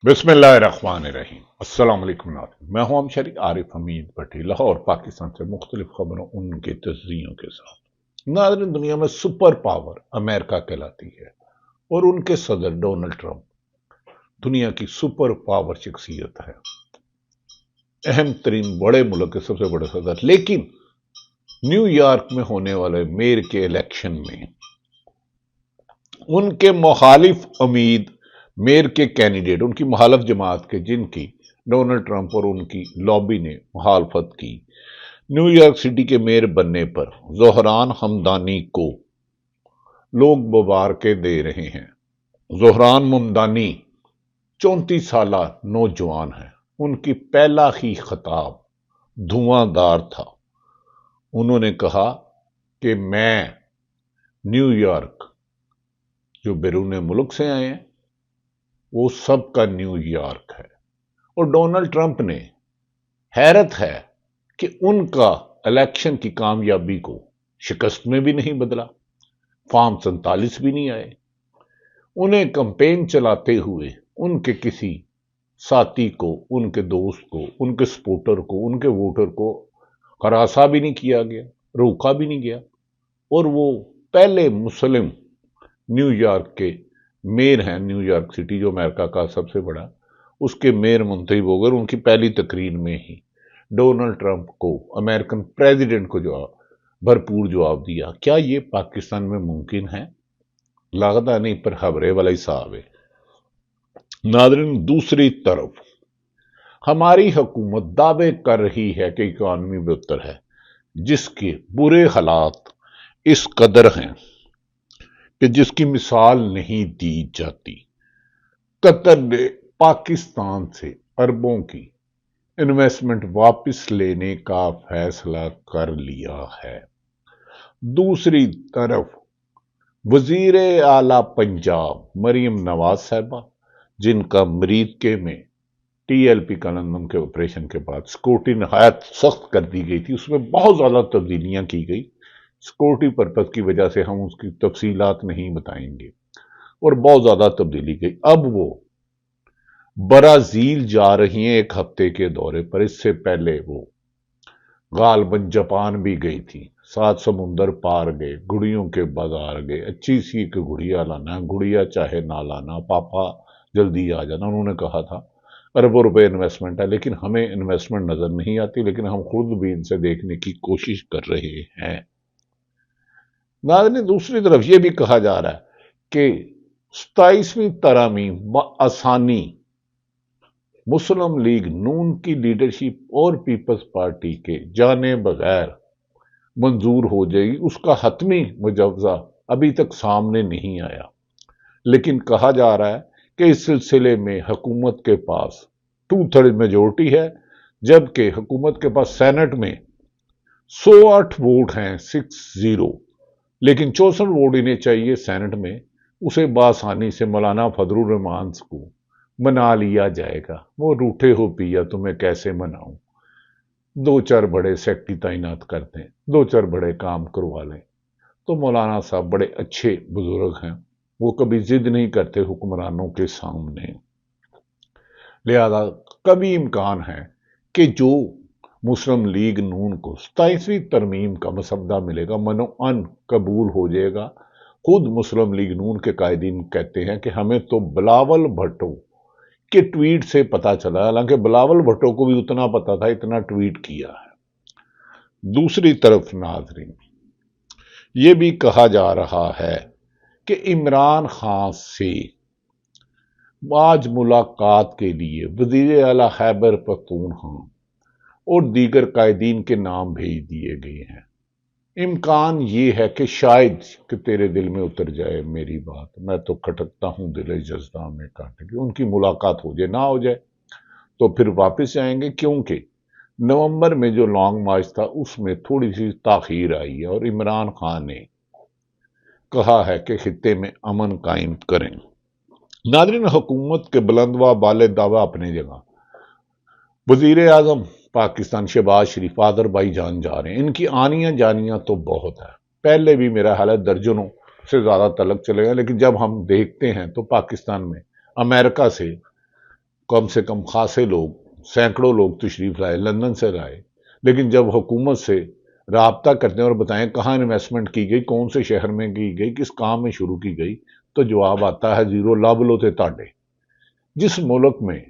बिस्मिल्लाहिर्रहमानिर्रहीम। अस्सलाम वालेकुम नाज़रीन, मैं हूं हम शरीक आरिफ हमीद भट्टी, लाहौर पाकिस्तान से मुख्तलिफ खबरों उनके तजज़ियों के साथ। नाज़रीन, दुनिया में सुपर पावर अमेरिका कहलाती है और उनके सदर डोनाल्ड ट्रंप दुनिया की सुपर पावर शख्सियत है, अहम तरीन बड़े मुल्क के सबसे बड़े सदर। लेकिन न्यूयॉर्क में होने वाले मेयर के इलेक्शन में उनके मुखालिफ उम्मीद मेयर के कैंडिडेट, उनकी मुखालिफ जमात के, जिनकी डोनाल्ड ट्रंप और उनकी लॉबी ने मुखालफत की, न्यूयॉर्क सिटी के मेयर बनने पर जोहरान हमदानी को लोग मुबारकें दे रहे हैं। जोहरान ममदानी 34 साल नौजवान है। उनकी पहला ही खिताब धुआंधार था। उन्होंने कहा कि मैं न्यूयॉर्क, जो बैरून मुल्क से आए हैं, वो सबका न्यूयॉर्क है। और डोनाल्ड ट्रंप ने, हैरत है कि उनका इलेक्शन की कामयाबी को शिकस्त में भी नहीं बदला, फॉर्म 47 भी नहीं आए। उन्हें कैंपेन चलाते हुए उनके किसी साथी को, उनके दोस्त को, उनके सपोर्टर को, उनके वोटर को हरासा भी नहीं किया गया, रोका भी नहीं गया। और वो पहले मुस्लिम न्यूयॉर्क के मेयर हैं। न्यूयॉर्क सिटी जो अमेरिका का सबसे बड़ा, उसके मेयर मुंतखब हो गए। उनकी पहली तकरीर में ही डोनाल्ड ट्रंप को, अमेरिकन प्रेसिडेंट को भरपूर जवाब दिया। क्या ये पाकिस्तान में मुमकिन है? लगता नहीं, पर खबरे वाला हिसाब है। नाज़रीन, दूसरी तरफ हमारी हुकूमत दावे कर रही है कि इकॉनमी बेहतर है, जिसके बुरे हालात इस कदर हैं कि जिसकी मिसाल नहीं दी जाती। कतर ने पाकिस्तान से अरबों की इन्वेस्टमेंट वापस लेने का फैसला कर लिया है। दूसरी तरफ वजीर आला पंजाब मरियम नवाज साहबा, जिनका अमरीके में टीएलपी कलंदम के ऑपरेशन के बाद सिक्योरिटी नहायत सख्त कर दी गई थी, उसमें बहुत ज्यादा तब्दीलियां की गई। सिक्योरिटी पर्पज की वजह से हम उसकी तफसीलात नहीं बताएंगे, और बहुत ज्यादा तब्दीली गई। अब वो ब्राजील जा रही हैं एक हफ्ते के दौरे पर। इससे पहले वो गालबन जापान भी गई थी, 7 समुंदर पार गए, गुड़ियों के बाजार गए। अच्छी सी एक गुड़िया लाना, गुड़िया चाहे ना लाना, पापा जल्दी आ जाना। उन्होंने कहा था अरबों रुपए इन्वेस्टमेंट है, लेकिन हमें इन्वेस्टमेंट नजर नहीं आती, लेकिन हम खुद भी इनसे देखने की कोशिश कर रहे हैं। नाज़रीन, दूसरी तरफ यह भी कहा जा रहा है कि 27वीं तरामीम आसानी मुस्लिम लीग नून की लीडरशिप और पीपल्स पार्टी के जाने बगैर मंजूर हो जाएगी। उसका हतमी मुजवजा अभी तक सामने नहीं आया, लेकिन कहा जा रहा है कि इस सिलसिले में हुकूमत के पास 2/3 मेजोरिटी है, जबकि हुकूमत के पास सेनेट में 108 वोट हैं, 60, लेकिन 64 वोट इन्हें चाहिए सेनेट में। उसे बासानी से मौलाना फजलुर रहमान को मना लिया जाएगा। वो रूठे हो पिया, तुम्हें कैसे मनाऊं? 2-4 बड़े सेक्रेटरी तैनात कर दें, 2-4 बड़े काम करवा लें। तो मौलाना साहब बड़े अच्छे बुजुर्ग हैं, वो कभी जिद नहीं करते हुक्मरानों के सामने। लिहाजा कभी इम्कान है कि जो मुस्लिम लीग नून को 27वीं तरमीम का मसवदा मिलेगा, मनोअन कबूल हो जाएगा। खुद मुस्लिम लीग नून के कायदीन कहते हैं कि हमें तो बिलावल भुट्टो के ट्वीट से पता चला, हालांकि बिलावल भुट्टो को भी उतना पता था, इतना ट्वीट किया है। दूसरी तरफ नाजरीन, ये भी कहा जा रहा है कि इमरान खान से आज मुलाकात के लिए वजीर आला खैबर पख्तूनख्वा और दीगर कायदीन के नाम भेज दिए गए हैं। इम्कान ये है कि शायद कि तेरे दिल में उतर जाए मेरी बात, मैं तो खटकता हूं दिल जज्बा में काट के, उनकी मुलाकात हो जाए। ना हो जाए तो फिर वापस जाएंगे, क्योंकि नवंबर में जो लॉन्ग मार्च था उसमें थोड़ी सी ताखीर आई है, और इमरान खान ने कहा है कि खित्ते में अमन कायम करें। नादरीन, हुकूमत के बुलंदवा बाले दावा अपनी जगह। वजीर आजम पाकिस्तान शहबाज शरीफ फादर भाई जान जा रहे हैं। इनकी आनियां जानियां तो बहुत है, पहले भी मेरा हाल है दर्जनों से ज्यादा तलक चले गए, लेकिन जब हम देखते हैं तो पाकिस्तान में अमेरिका से कम से कम खासे लोग, सैकड़ों लोग तशरीफ लाए, लंदन से लाए, लेकिन जब हुकूमत से राब्ता करते हैं और बताएं कहाँ इन्वेस्टमेंट की गई, कौन से शहर में की गई, किस काम में शुरू की गई, तो जवाब आता है जीरो, लब लो ते ताड़े। जिस मुल्क में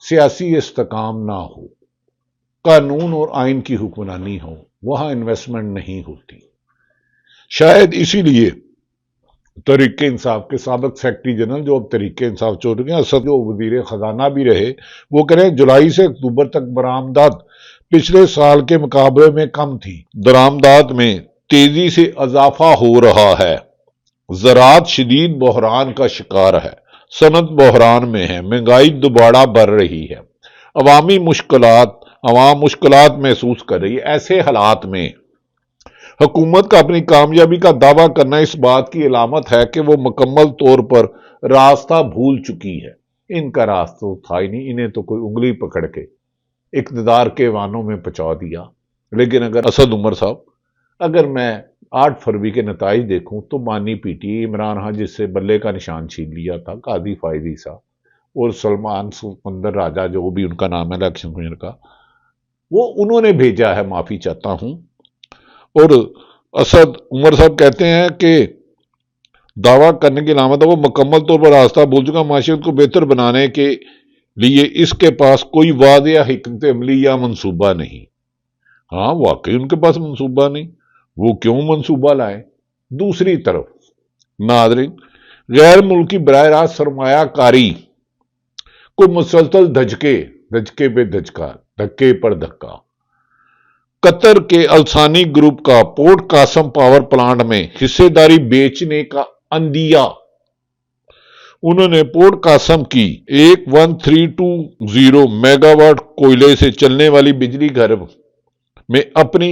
सियासी इस्तेकाम ना हो, कानून और आइन की हुक्मरानी हो, वहां इन्वेस्टमेंट नहीं होती। शायद इसीलिए तहरीक इंसाफ के साबिक सेक्रेटरी जनरल, जो अब तहरीक इंसाफ छोड़ चुके हैं, असद जो वजीर खजाना भी रहे, वो कह रहे हैं जुलाई से अक्टूबर तक बरामदात पिछले साल के मुकाबले में कम थी। बरामदात में तेजी से इजाफा हो रहा है। ज़राअत शदीद बहरान का शिकार है, सनत बहरान में है, महंगाई दोबारा बढ़ रही है, अवाम मुश्किलात महसूस कर रही है। ऐसे हालात में हुकूमत का अपनी कामयाबी का दावा करना इस बात की अलामत है कि वो मुकम्मल तौर पर रास्ता भूल चुकी है। इनका रास्ता तो था ही नहीं, इन्हें तो कोई उंगली पकड़ के इक़्तिदार के वानों में पहुंचा दिया। लेकिन अगर असद उमर साहब, अगर मैं 8 फरवरी के नताइज देखूं तो मानी पीटी इमरान खान जिससे बल्ले का निशान छीन लिया था, कादी फायदी साहब और सलमान सुकंदर राजा, जो भी उनका नाम है इलेक्शन कमीशन का, वो उन्होंने भेजा है माफी चाहता हूं। और असद उमर साहब कहते हैं कि दावा करने की अलामत है वो मुकम्मल तौर पर रास्ता भूल चुका, माशियत को बेहतर बनाने के लिए इसके पास कोई वादिया हिकमत अमली या मंसूबा नहीं। हाँ, वाकई उनके पास मंसूबा नहीं, वो क्यों मंसूबा लाए। दूसरी तरफ नादरीन, गैर मुल्की बराह रास्त सरमायाकारी को मुसलसल धचके पे धचका, धक्के पर धक्का। कतर के अलसानी ग्रुप का पोर्ट कासम पावर प्लांट में हिस्सेदारी बेचने का अंदिया। उन्होंने पोर्ट कासम की 1320 मेगावाट कोयले से चलने वाली बिजली घर में अपनी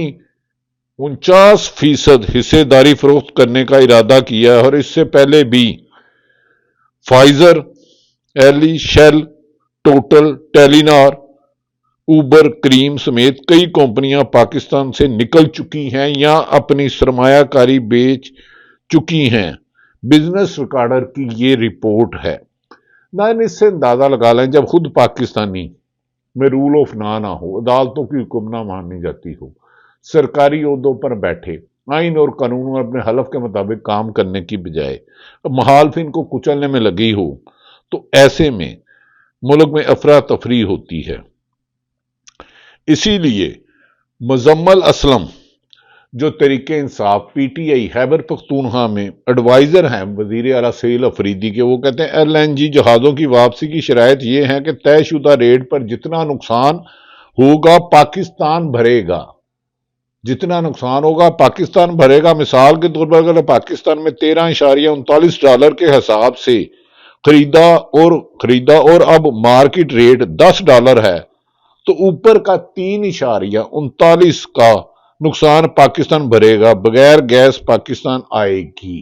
49% हिस्सेदारी फरोख्त करने का इरादा किया है और इससे पहले भी Pfizer, Eli, Shell, Total, Telenor, Uber, Careem समेत कई कंपनियां पाकिस्तान से निकल चुकी हैं या अपनी सरमायाकारी बेच चुकी हैं। बिजनेस रिकॉर्डर की ये रिपोर्ट है। ना इससे अंदाजा लगा लें, जब खुद पाकिस्तानी में रूल ऑफ लॉ ना हो, अदालतों की हुक्म ना मानी जाती हो, सरकारी ओहदों पर बैठे आइन और कानून और अपने हलफ के मुताबिक काम करने की बजाय महालफिन को कुचलने में लगी हो, तो ऐसे में मुल्क में अफरा तफरी होती है। इसीलिए मुजम्मल असलम, जो तहरीक इंसाफ पीटीआई खैबर पख्तूनख्वा में एडवाइजर हैं वजीर आला सहील अफरीदी के, वो कहते हैं एलएनजी जहाज़ों की वापसी की शराइत ये है कि तयशुदा रेट पर जितना नुकसान होगा पाकिस्तान भरेगा। जितना नुकसान होगा पाकिस्तान भरेगा। मिसाल के तौर पर अगर पाकिस्तान में $13.39 के हिसाब से खरीदा और अब मार्केट रेट $10 है, तो ऊपर का 3.39 का नुकसान पाकिस्तान भरेगा। बगैर गैस पाकिस्तान आएगी।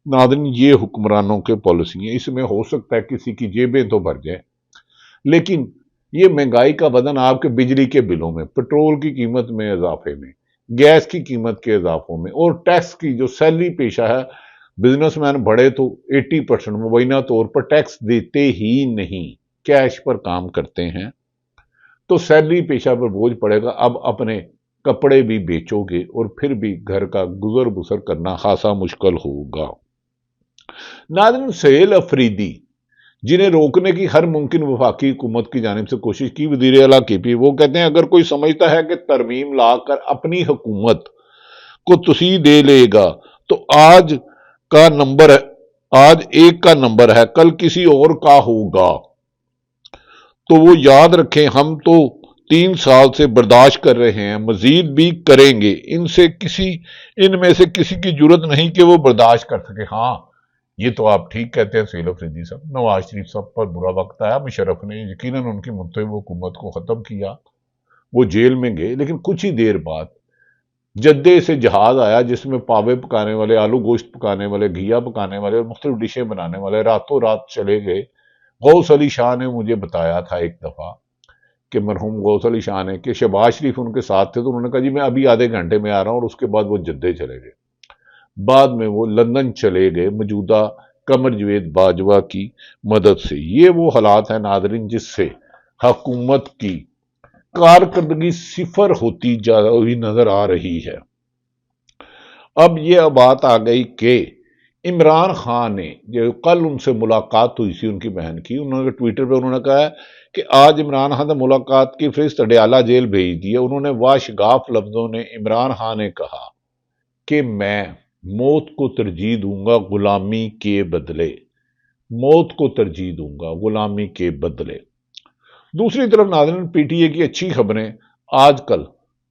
नाज़रीन, ये हुक्मरानों के पॉलिसी है। इसमें हो सकता है किसी की जेबें तो भर जाए, लेकिन ये महंगाई का वजन आपके बिजली के बिलों में, पेट्रोल की कीमत में इजाफे में, गैस की कीमत के इजाफों में और टैक्स की, जो सैलरी पेशा है, बिजनेसमैन बड़े तो 80% मुबैना तौर पर टैक्स देते ही नहीं, कैश पर काम करते हैं, तो सैलरी पेशा पर बोझ पड़ेगा। अब अपने कपड़े भी बेचोगे और फिर भी घर का गुजर बसर करना खासा मुश्किल होगा। नाज़रीन, सहील अफरीदी, जिन्हें रोकने की हर मुमकिन वफाकी हुकूमत की जानिब से कोशिश की, वज़ीर आला केपी, वो कहते हैं अगर कोई समझता है कि तरमीम लाकर अपनी हुकूमत को तुसीह दे लेगा तो आज एक का नंबर है, कल किसी और का होगा। तो वो याद रखें, हम तो 3 साल से बर्दाश्त कर रहे हैं, मजीद भी करेंगे। इनमें से किसी की जुर्रत नहीं कि वो बर्दाश्त कर सके। हाँ, ये तो आप ठीक कहते हैं सहील अफरीदी साहब। नवाज शरीफ साहब पर बुरा वक्त आया, मुशर्रफ ने यकीनन उनकी मुंतखब हुकूमत को खत्म किया, वो जेल में गए, लेकिन कुछ ही देर बाद जद्दे से जहाज आया जिसमें पावे पकाने वाले, आलू गोश्त पकाने वाले, घिया पकाने वाले और मुख्तलिफ डिशें बनाने वाले रातों रात चले गए। गौस अली शाह ने मुझे बताया था एक दफा कि मरहूम गौस अली शाह ने, कि शहबाज शरीफ उनके साथ थे, तो उन्होंने कहा जी मैं अभी आधे घंटे में आ रहा हूं, और उसके बाद वो जद्दे चले गए। बाद में वो लंदन चले गए, मौजूदा قمر جاوید باجوہ کی مدد سے۔ یہ وہ حالات ہیں ناظرین جس سے حکومت کی کارکردگی صفر ہوتی جا رہی نظر آ رہی ہے۔ اب یہ بات آ گئی کہ عمران خان نے جو کل ان سے ملاقات ہوئی تھی ان کی بہن کی، انہوں نے ٹویٹر پہ انہوں نے کہا کہ آج عمران خان نے ملاقات کی فہرست اڈیالہ جیل بھیج دی ہے۔ انہوں نے واشگاف لفظوں نے عمران خان نے کہا کہ میں موت کو ترجیح دوں گا غلامی کے بدلے، موت کو ترجیح دوں گا غلامی کے بدلے۔ دوسری طرف ناظرین پی ٹی اے کی اچھی خبریں آج کل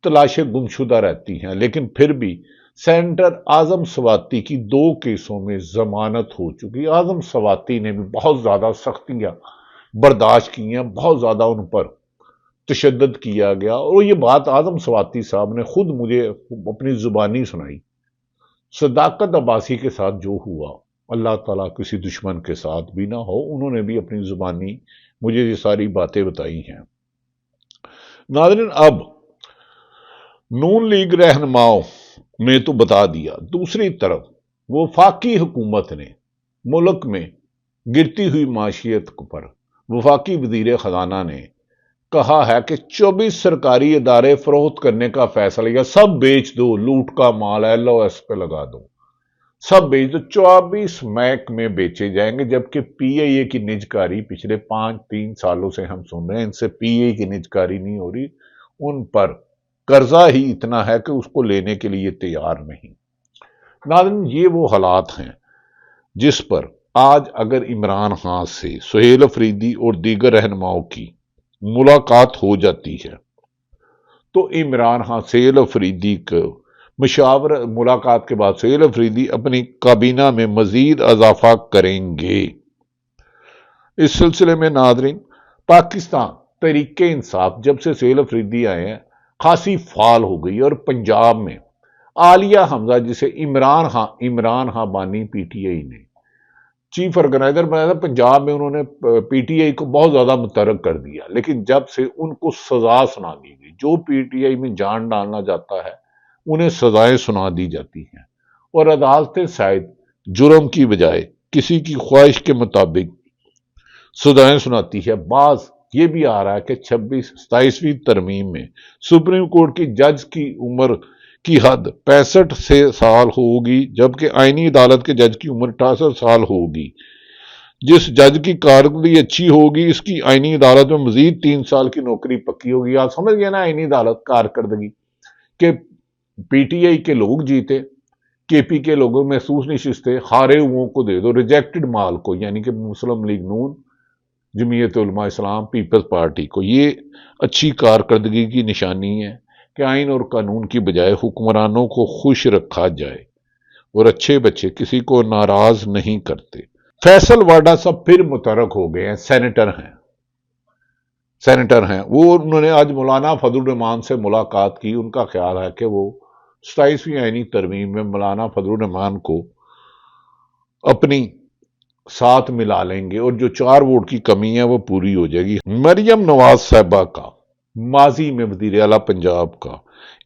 تلاشیں گمشدہ رہتی ہیں، لیکن پھر بھی سینیٹر اعظم سواتی کی 2 کیسوں میں ضمانت ہو چکی۔ اعظم سواتی نے بھی بہت زیادہ سختیاں برداشت کی ہیں، بہت زیادہ ان پر تشدد کیا گیا، اور یہ بات اعظم سواتی صاحب نے خود مجھے اپنی زبانی سنائی۔ صداقت عباسی کے ساتھ جو ہوا اللہ تعالیٰ کسی دشمن کے ساتھ بھی نہ ہو، انہوں نے بھی اپنی زبانی مجھے یہ ساری باتیں بتائی ہیں۔ ناظرین اب نون لیگ رہنماؤں نے تو بتا دیا، دوسری طرف وفاقی حکومت نے ملک میں گرتی ہوئی معیشت پر وفاقی وزیر خزانہ نے کہا ہے کہ 24 سرکاری ادارے فروخت کرنے کا فیصلہ یا سب بیچ دو، لوٹ کا مال LOS پہ لگا دو، سب بیچ دو۔ 24 محکمے بیچے جائیں گے، جبکہ PIA کی نجکاری پچھلے 3 سالوں سے ہم سن رہے ہیں، ان سے PIA کی نجکاری نہیں ہو رہی، ان پر قرضہ ہی اتنا ہے کہ اس کو لینے کے لیے تیار نہیں۔ ناظرین یہ وہ حالات ہیں جس پر آج اگر عمران خان سے سہیل افریدی اور دیگر رہنماؤں کی ملاقات ہو جاتی ہے تو عمران خان سہیل افریدی کو ملاقات کے بعد سہیل افریدی اپنی کابینہ میں مزید اضافہ کریں گے۔ اس سلسلے میں ناظرین پاکستان تحریک انصاف جب سے سہیل افریدی آئے ہیں خاصی فعال ہو گئی، اور پنجاب میں عالیہ حمزہ جسے عمران خان بانی PTI نے چیف آرگنائزر بنایا تھا، پنجاب میں انہوں نے PTI کو بہت زیادہ متحرک کر دیا، لیکن جب سے ان کو سزا سنا دی گئی، جو PTI میں جان ڈالنا جاتا ہے انہیں سزائیں سنا دی جاتی ہیں، اور عدالتیں شاید جرم کی بجائے کسی کی خواہش کے مطابق سزائیں سناتی ہے۔ بعض یہ بھی آ رہا ہے کہ 27ویں ترمیم میں سپریم کورٹ کی جج کی عمر کی حد 65 سال ہوگی، جبکہ آئینی عدالت کے جج کی عمر 68 سال ہوگی۔ جس جج کی کارکردگی اچھی ہوگی اس کی آئینی عدالت میں مزید 3 سال کی نوکری پکی ہوگی۔ آپ سمجھ گئے نا آئینی عدالت کارکردگی، کہ PTI کے لوگ جیتے، KP کے لوگوں محسوس نشستے، ہارے ہوئوں کو دے دو، ریجیکٹڈ مال کو، یعنی کہ مسلم لیگ نون، جمعیت علماء اسلام، پیپلز پارٹی کو۔ یہ اچھی کارکردگی کی نشانی ہے کہ آئین اور قانون کی بجائے حکمرانوں کو خوش رکھا جائے، اور اچھے بچے کسی کو ناراض نہیں کرتے۔ فیصل واڈا صاحب پھر متحرک ہو گئے ہیں، سینیٹر ہیں وہ، انہوں نے آج مولانا فضل الرحمان سے ملاقات کی۔ ان کا خیال ہے کہ وہ 27ویں آئینی ترمیم میں مولانا فضل الرحمان کو اپنی ساتھ ملا لیں گے، اور جو 4 ووٹ کی کمی ہے وہ پوری ہو جائے گی۔ مریم نواز صاحبہ کا ماضی میں وزیر اعلیٰ پنجاب کا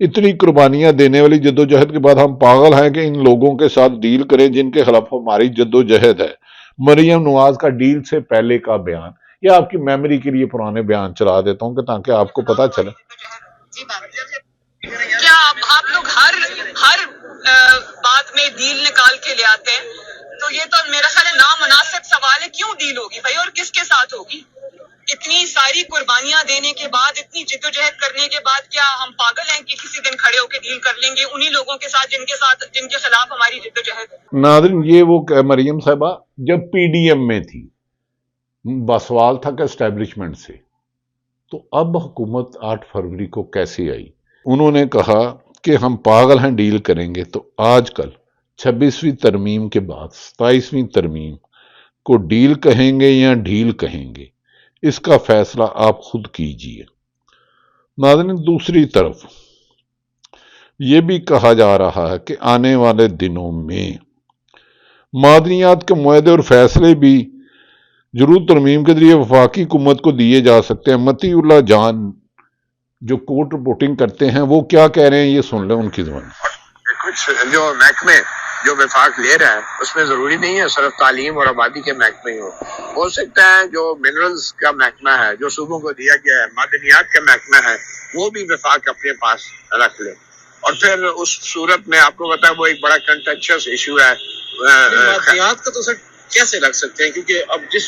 اتنی قربانیاں دینے والی جدوجہد کے بعد ہم پاگل ہیں کہ ان لوگوں کے ساتھ ڈیل کریں جن کے خلاف ہماری جدوجہد ہے۔ مریم نواز کا ڈیل سے پہلے کا بیان، یا آپ کی میموری کے لیے پرانے بیان چلا دیتا ہوں کہ تاکہ آپ کو پتا چلے۔ کیا آپ لوگ ہر بات میں ڈیل نکال کے لے آتے ہیں؟ تو یہ تو میرا خیال ہے نامناسب سوال ہے، کیوں ڈیل ہوگی بھائی، اور کس کے ساتھ ہوگی؟ اتنی ساری قربانیاں دینے کے بعد، اتنی جدوجہد کرنے کے بعد کیا ہم پاگل ہیں کہ کسی دن کھڑے ہو کے ڈیل کر لیں گے انہی لوگوں کے ساتھ جن کے خلاف ہماری جدوجہد؟ ناظرین یہ وہ مریم صاحبہ جب PDM میں تھی، سوال تھا کہ اسٹیبلشمنٹ سے، تو اب حکومت 8 فروری کو کیسے آئی؟ انہوں نے کہا کہ ہم پاگل ہیں ڈیل کریں گے، تو آج کل 26ویں ترمیم کے بعد 27ویں ترمیم کو ڈیل کہیں گے یا ڈھیل کہیں گے، اس کا فیصلہ آپ خود کیجئے۔ ناظرین دوسری طرف یہ بھی کہا جا رہا ہے کہ آنے والے دنوں میں معدنیات کے معاہدے اور فیصلے بھی ضرور ترمیم کے ذریعے وفاقی حکومت کو دیے جا سکتے ہیں۔ متی اللہ جان جو کورٹ رپورٹنگ کرتے ہیں وہ کیا کہہ رہے ہیں، یہ سن لیں ان کی زبان۔ جو محکمے جو وفاق لے رہا ہے اس میں ضروری نہیں ہے صرف تعلیم اور آبادی کے محکمے ہی ہو سکتا ہے جو منرلز کا محکمہ ہے جو صوبوں کو دیا گیا ہے معدنیات کا محکمہ ہے وہ بھی وفاق اپنے پاس رکھ لے، اور پھر اس صورت میں آپ کو پتا ہے وہ ایک بڑا کنٹینشس ایشو ہے۔ معدنیات کا تو سر کیسے رکھ سکتے ہیں، کیونکہ اب جس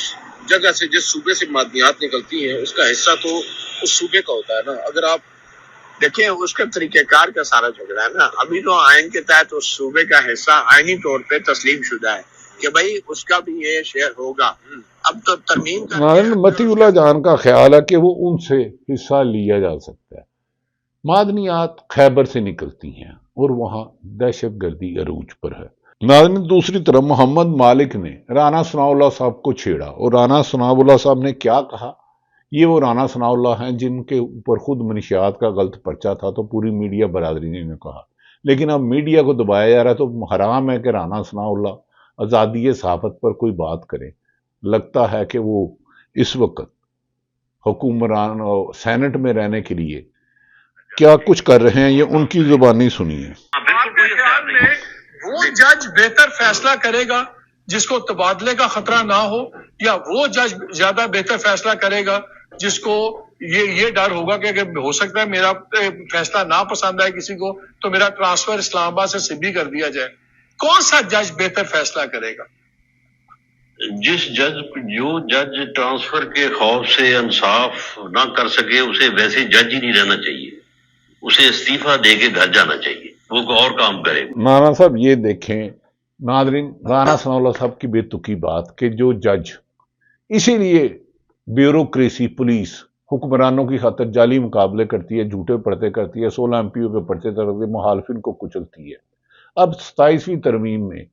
جگہ سے جس صوبے سے معدنیات نکلتی ہیں اس کا حصہ تو اس صوبے کا ہوتا ہے نا۔ اگر آپ دیکھیں اس کا طریقہ کار کا سارا جھگڑا ہے نا، ابھی تو آئین کے تحت اس صوبے کا حصہ آئینی طور پہ تسلیم شدہ ہے کہ بھائی اس کا بھی یہ شیئر ہوگا۔ اب تو ترمیم متی اللہ جان کا خیال ہے کہ وہ ان سے حصہ لیا جا سکتا ہے۔ معدنیات خیبر سے نکلتی ہیں اور وہاں دہشت گردی عروج پر ہے۔ ناظرین، دوسری طرف محمد مالک نے رانا ثناء اللہ صاحب کو چھیڑا، اور رانا ثناء اللہ صاحب نے کیا کہا؟ یہ وہ رانا ثناء اللہ ہیں جن کے اوپر خود منشیات کا غلط پرچہ تھا تو پوری میڈیا برادری نے کہا، لیکن اب میڈیا کو دبایا جا رہا ہے تو حرام ہے کہ رانا ثناء اللہ آزادی صحافت پر کوئی بات کرے۔ لگتا ہے کہ وہ اس وقت حکمران سینٹ میں رہنے کے لیے کیا کچھ کر رہے ہیں، یہ ان کی زبانی سنیے۔ وہ جج بہتر فیصلہ کرے گا جس کو تبادلے کا خطرہ نہ ہو، یا وہ جج زیادہ بہتر فیصلہ کرے گا جس کو یہ ڈر ہوگا کہ اگر ہو سکتا ہے میرا فیصلہ نہ پسند آئے کسی کو تو میرا ٹرانسفر اسلام آباد سے سبھی کر دیا جائے؟ کون سا جج بہتر فیصلہ کرے گا؟ جو جج ٹرانسفر کے خوف سے انصاف نہ کر سکے اسے ویسے جج ہی نہیں رہنا چاہیے، اسے استعفیٰ دے کے گھر جانا چاہیے، وہ کوئی اور کام کرے۔ رانا صاحب یہ دیکھیں ناظرین، رانا ثناء اللہ صاحب کی بے تکی بات کہ جو جج اسی لیے بیوروکریسی پولیس حکمرانوں کی خاطر جعلی مقابلے کرتی ہے، جھوٹے پردے کرتی ہے، 16 MP کے پرچے کرتی ہے، مخالفین کو کچلتی ہے۔ اب 27ویں ترمیم میں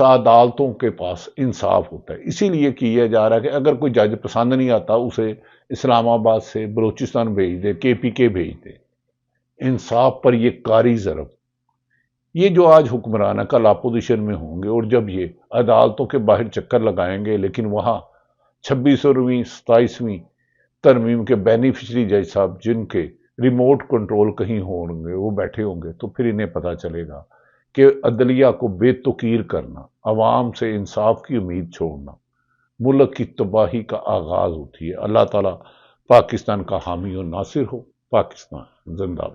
عدالتوں کے پاس انصاف ہوتا ہے، اسی لیے کیا جا رہا ہے کہ اگر کوئی جج پسند نہیں آتا اسے اسلام آباد سے بلوچستان بھیج دے، KPK بھیج دے۔ انصاف پر یہ کاری ضرب، یہ جو آج حکمران ہے کل اپوزیشن میں ہوں گے، اور جب یہ عدالتوں کے باہر چکر لگائیں گے لیکن وہاں 26ویں 27ویں ترمیم کے بینیفیشری جج صاحب جن کے ریموٹ کنٹرول کہیں ہوں گے وہ بیٹھے ہوں گے، تو پھر انہیں پتہ چلے گا کہ عدلیہ کو بے توقیر کرنا، عوام سے انصاف کی امید چھوڑنا ملک کی تباہی کا آغاز ہوتی ہے۔ اللہ تعالیٰ پاکستان کا حامی و ناصر ہو۔ پاکستان زندہ باد۔